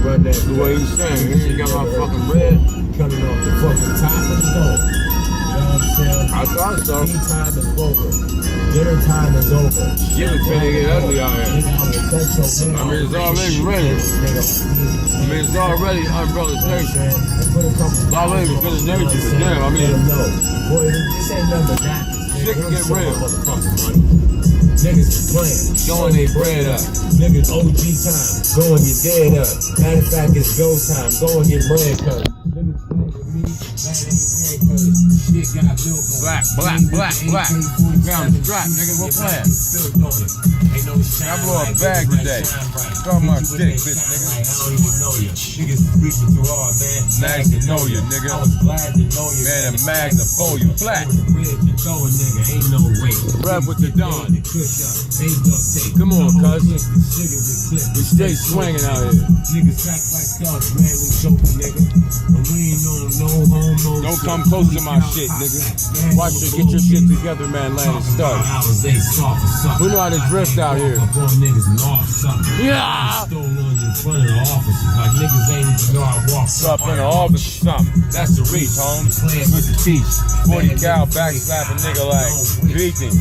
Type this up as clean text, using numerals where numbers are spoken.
Run that. The way he's saying, he ain't got my fucking bread. Coming off the fucking top of the dome. You know what I'm saying? I thought so. Tea time is over. Dinner time is over. Shit is finna get ugly out here. I mean, it's already ready. I mean, it's already Umbrella Station. It's already finished nature, but damn, I mean, boy, this ain't nothing but napkins. shit can get real. Niggas is playing. Throwing their bread up. Niggas OG time. Go and get dead up. Matter of fact, it's go time. Go and get bread cut. Niggas playing with me. That ain't bread cut. Shit got milk on. Black. Found the strap, nigga, we're playing. I blew a bag today. Throw my dick, bitch, nigga. I don't even know you. Niggas reaching too hard, man. Mags to know you, nigga. I was glad to know you. Man, the mags to fold you flat. Ain't no way. Rub with the Don. Come on, cuz. We stay swinging out here. Niggas act like thugs, man. We joking, nigga. And we ain't on no home, no. Don't come close to my shit, nigga. Watch it, get your shit together, man. Land and start. Who know how to drift out here? Yeah! Stole on you in front of the officers. Like niggas ain't even know I walked Up in the office or something. That's the reach, Holmes. Good to teach. 40 cal back slapping nigga like beating.